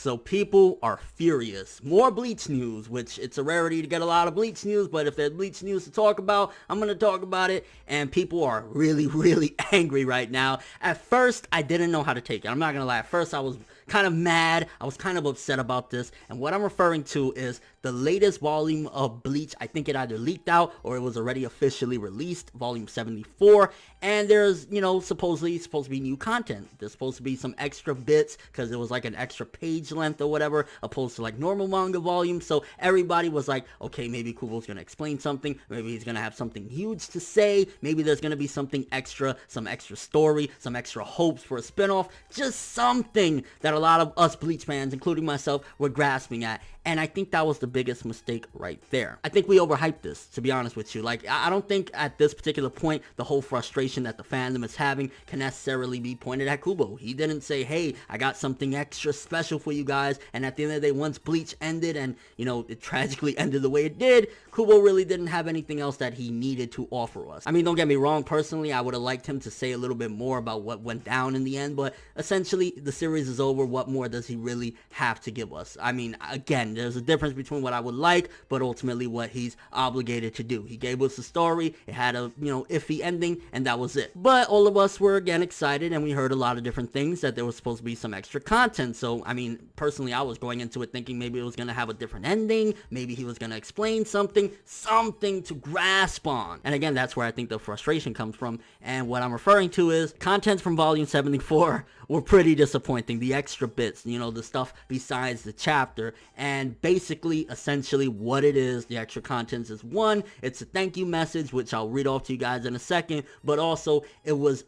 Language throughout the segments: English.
So people are furious. More Bleach news, which it's a rarity to get a lot of Bleach news, but if there's Bleach news to talk about, I'm going to talk about it. And people are really angry right now. At first, I didn't know how to take it. I'm not going to lie. At first, I was kind of mad. I was kind of upset about this. And what I'm referring to is the latest volume of Bleach. I think it either leaked out or it was already officially released, volume 74. And there's, supposedly supposed to be new content. There's supposed to be some extra bits because it was like an extra page length or whatever, opposed to like normal manga volume. So everybody was like, okay, maybe Kubo's going to explain something. Maybe he's going to have something huge to say. Maybe there's going to be something extra, some extra story, some extra hopes for a spinoff. Just something that a lot of us Bleach fans, including myself, were grasping at. And I think that was the biggest mistake right there. I think we overhyped this, to be honest with you. Like, I don't think at this particular point, the whole frustration that the fandom is having can necessarily be pointed at Kubo. He didn't say, hey, I got something extra special for you guys. And at the end of the day, once Bleach ended and, it tragically ended the way it did, Kubo really didn't have anything else that he needed to offer us. I mean, don't get me wrong. Personally, I would have liked him to say a little bit more about what went down in the end. But essentially, the series is over. What more does he really have to give us? I mean, again, there's a difference between what I would like, but ultimately what he's obligated to do. He gave us a story. It had a, iffy ending, and that was it. But all of us were, again, excited, and we heard a lot of different things, that there was supposed to be some extra content. So, I mean, personally, I was going into it thinking maybe it was going to have a different ending. Maybe he was going to explain something to grasp on. And again, that's where I think the frustration comes from. And what I'm referring to is contents from volume 74 were pretty disappointing. The extra bits, the stuff besides the chapter. And basically, essentially what it is, the extra contents is, one, it's a thank you message, which I'll read off to you guys in a second. But also, it was,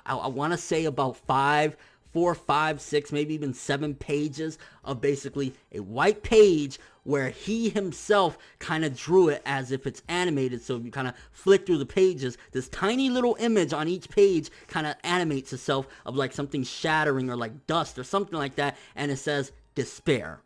I want to say about 4, 5, 6, maybe even 7 pages of basically a white page where he himself kind of drew it as if it's animated. So if you kind of flick through the pages, this tiny little image on each page kind of animates itself of like something shattering or like dust or something like that. And it says despair.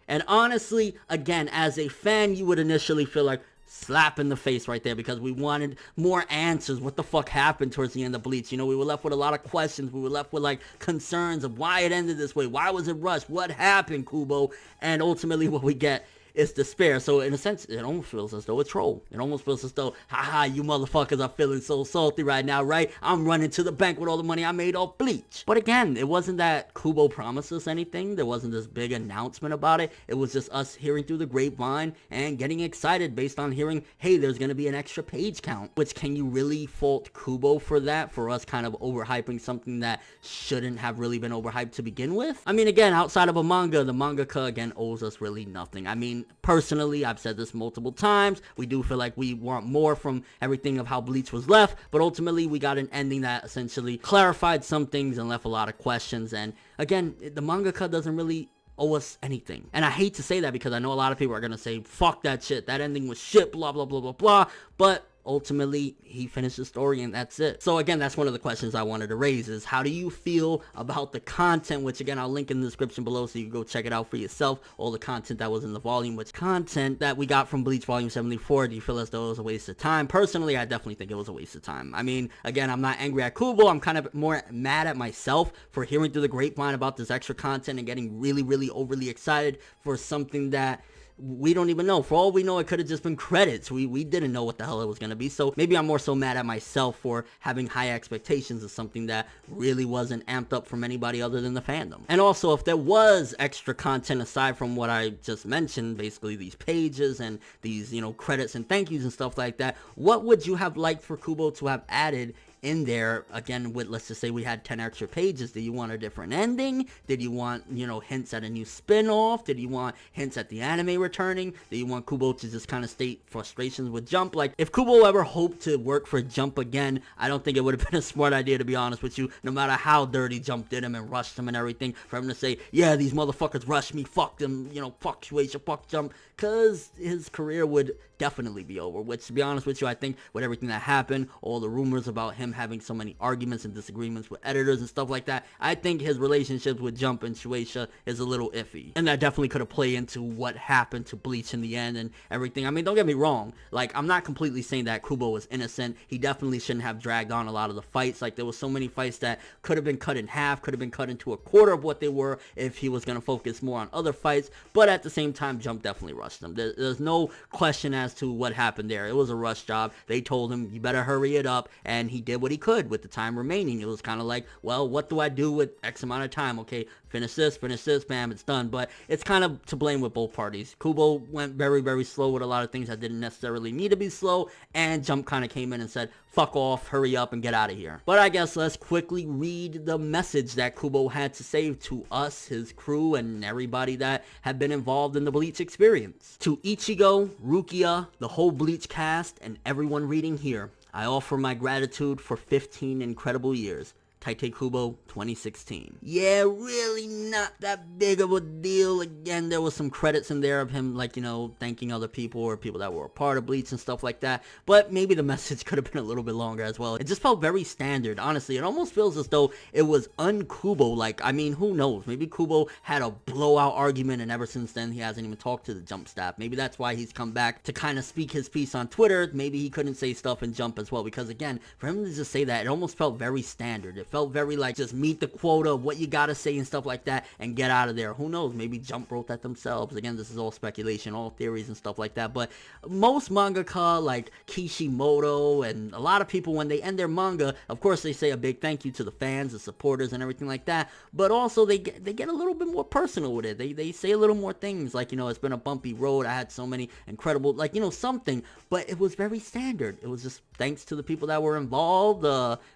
And honestly, again, as a fan, you would initially feel like slap in the face right there, because we wanted more answers. What the fuck happened towards the end of Bleach? We were left with a lot of questions. We were left with like concerns of why it ended this way. Why was it rushed? What happened, Kubo? And ultimately what we get is despair. So in a sense, it almost feels as though it's troll. It almost feels as though, haha, you motherfuckers are feeling so salty right now, right? I'm running to the bank with all the money I made off Bleach. But again, it wasn't that Kubo promised us anything. There wasn't this big announcement about it. It was just us hearing through the grapevine and getting excited based on hearing, hey, there's going to be an extra page count. Which, can you really fault Kubo for that? For us kind of overhyping something that shouldn't have really been overhyped to begin with? I mean, again, outside of a manga, the mangaka, again, owes us really nothing. I mean, personally, I've said this multiple times, we do feel like we want more from everything of how Bleach was left, but ultimately we got an ending that essentially clarified some things and left a lot of questions. And again, the mangaka doesn't really owe us anything. And I hate to say that because I know a lot of people are gonna say, fuck that shit, that ending was shit, blah blah blah blah blah, but ultimately he finished the story and that's it. So again, that's one of the questions I wanted to raise, is how do you feel about the content, which again I'll link in the description below so you can go check it out for yourself, all the content that was in the volume. Which content that we got from Bleach volume 74, do you feel as though it was a waste of time? Personally, I definitely think it was a waste of time. I mean, again, I'm not angry at Kubo, I'm kind of more mad at myself for hearing through the grapevine about this extra content and getting really overly excited for something that we don't even know. For all we know, it could have just been credits. We didn't know what the hell it was going to be. So maybe I'm more so mad at myself for having high expectations of something that really wasn't amped up from anybody other than the fandom. And also, if there was extra content aside from what I just mentioned, basically these pages and these, credits and thank yous and stuff like that, what would you have liked for Kubo to have added in there? Again, with, let's just say we had 10 extra pages. Did you want a different ending? Did you want, hints at a new spin-off? Did you want hints at the anime returning? Did you want Kubo to just kind of state frustrations with Jump? Like, if Kubo ever hoped to work for Jump again, I don't think it would have been a smart idea, to be honest with you, no matter how dirty Jump did him and rushed him and everything, for him to say, yeah, these motherfuckers rushed me, fuck them, fuck Shueisha, fuck Jump, because his career would definitely be over. Which, to be honest with you, I think with everything that happened, all the rumors about him him having so many arguments and disagreements with editors and stuff like that, I think his relationships with Jump and Shueisha is a little iffy. And that definitely could have played into what happened to Bleach in the end and everything. I mean, don't get me wrong. Like, I'm not completely saying that Kubo was innocent. He definitely shouldn't have dragged on a lot of the fights. Like, there was so many fights that could have been cut in half, could have been cut into a quarter of what they were if he was going to focus more on other fights. But at the same time, Jump definitely rushed him. There's no question as to what happened there. It was a rush job. They told him, you better hurry it up, and he did what he could with the time remaining. It was kind of like, well, what do I do with X amount of time? Okay, finish this, bam, it's done. But it's kind of to blame with both parties. Kubo went very, very slow with a lot of things that didn't necessarily need to be slow, and Jump kind of came in and said, fuck off, hurry up, and get out of here. But I guess let's quickly read the message that Kubo had to say to us, his crew, and everybody that had been involved in the Bleach experience. To Ichigo, Rukia, the whole Bleach cast, and everyone reading here, I offer my gratitude for 15 incredible years. Taite Kubo 2016. Yeah, really not that big of a deal. Again, there was some credits in there of him, like, you know, thanking other people or people that were a part of Bleach and stuff like that. But maybe the message could have been a little bit longer as well. It just felt very standard, honestly. It almost feels as though it was un-Kubo. Like, I mean, who knows? Maybe Kubo had a blowout argument, and ever since then, he hasn't even talked to the Jump staff. Maybe that's why he's come back to kind of speak his piece on Twitter. Maybe he couldn't say stuff in Jump as well, because again, for him to just say that, it almost felt very standard. It felt very like, just meet the quota of what you gotta say and stuff like that and get out of there. Who knows? Maybe Jump wrote that themselves. Again, this is all speculation, all theories and stuff like that. But most mangaka like Kishimoto and a lot of people, when they end their manga, of course they say a big thank you to the fans, the supporters and everything like that. But also they get a little bit more personal with it. They say a little more things like, you know, it's been a bumpy road. I had so many incredible, like, you know, something. But it was very standard. It was just thanks to the people that were involved.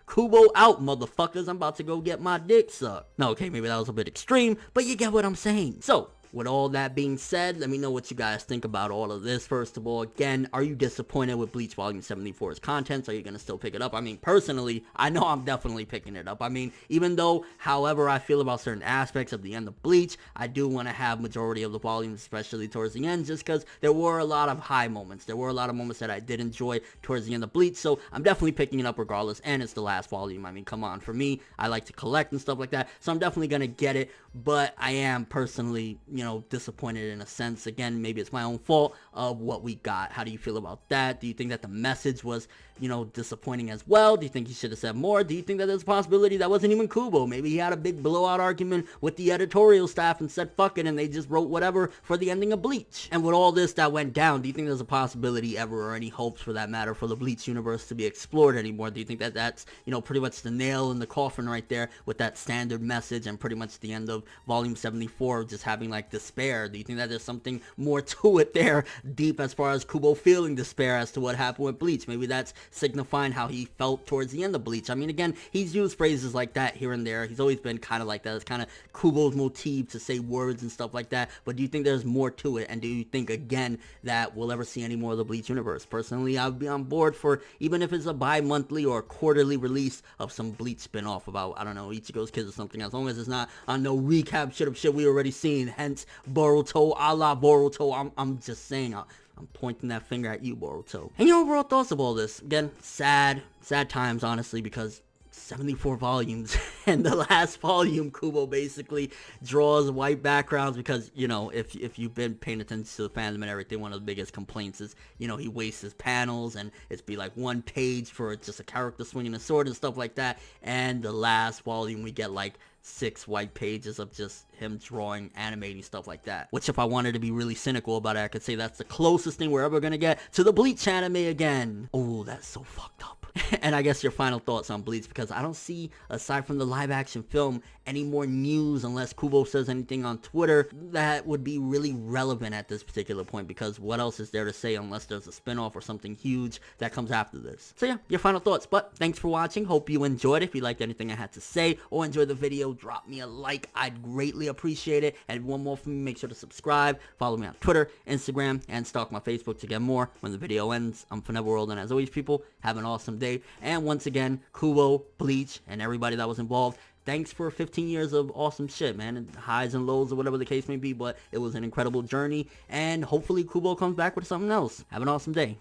Kubo out, motherfuckers. I'm about to go get my dick sucked. No, okay, maybe that was a bit extreme, but you get what I'm saying. So, with all that being said, let me know what you guys think about all of this. First of all, again, are you disappointed with Bleach Volume 74's contents? Are you going to still pick it up? I mean, personally, I know I'm definitely picking it up. I mean, even though, however I feel about certain aspects of the end of Bleach, I do want to have majority of the volumes, especially towards the end, just because there were a lot of high moments. There were a lot of moments that I did enjoy towards the end of Bleach, so I'm definitely picking it up regardless, and it's the last volume. I mean, come on, for me, I like to collect and stuff like that, so I'm definitely going to get it, but I am personally, you know, disappointed in a sense. Again, maybe it's my own fault of what we got. How do you feel about that? Do you think that the message was, you know, disappointing as well? Do you think he should have said more? Do you think that there's a possibility that wasn't even Kubo? Maybe he had a big blowout argument with the editorial staff and said fuck it, and they just wrote whatever for the ending of Bleach. And with all this that went down, do you think there's a possibility ever, or any hopes for that matter, for the Bleach universe to be explored anymore? Do you think that that's, you know, pretty much the nail in the coffin right there with that standard message and pretty much the end of Volume 74 just having like despair? Do you think that there's something more to it there, deep, as far as Kubo feeling despair as to what happened with Bleach? Maybe that's signifying how he felt towards the end of Bleach. I mean, again, he's used phrases like that here and there. He's always been kind of like that. It's kind of Kubo's motif to say words and stuff like that. But do you think there's more to it? And do you think, again, that we'll ever see any more of the Bleach universe? Personally, I would be on board for, even if it's a bi-monthly or quarterly release of some Bleach spin-off about, I don't know, Ichigo's Kids or something, as long as it's not on no recap shit of shit we already seen, hence Boruto, a la Boruto. I'm just saying, I'm pointing that finger at you, Boruto. And your overall thoughts of all this? Again, sad times, honestly, because 74 volumes, and the last volume, Kubo basically draws white backgrounds because, you know, if you've been paying attention to the fandom and everything, one of the biggest complaints is, you know, he wastes his panels, and it's be like one page for just a character swinging a sword and stuff like that, and the last volume we get like 6 white pages of just him drawing, animating, stuff like that. Which, if I wanted to be really cynical about it, I could say that's the closest thing we're ever gonna get to the Bleach anime again. Oh, that's so fucked up. And I guess your final thoughts on Bleach, because I don't see, aside from the live action film, any more news unless Kubo says anything on Twitter that would be really relevant at this particular point, because what else is there to say unless there's a spin-off or something huge that comes after this? So yeah, your final thoughts. But thanks for watching. Hope you enjoyed. If you liked anything I had to say or enjoyed the video, drop me a like. I'd greatly appreciate it. And one more from me, make sure to subscribe, follow me on Twitter, Instagram, and stalk my Facebook to get more when the video ends. I'm ForneverWorld, and as always, people, have an awesome day. And once again, Kubo, Bleach, and everybody that was involved, thanks for 15 years of awesome shit, man, and highs and lows or whatever the case may be, but it was an incredible journey, and hopefully Kubo comes back with something else. Have an awesome day.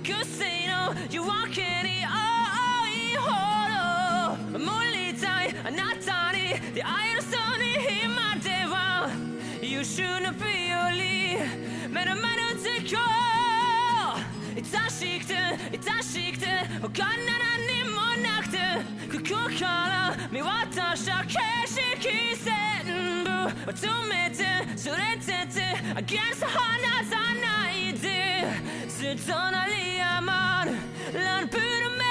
癖の夜明けに多いほど守りたいあなたに出会えるその今では優秀な日より目の前の絶叫愛しくて愛しくて他な何もなくてここから見渡した景色全部止めてそれてて Against 離さないでずっと鳴りやまぬランプの目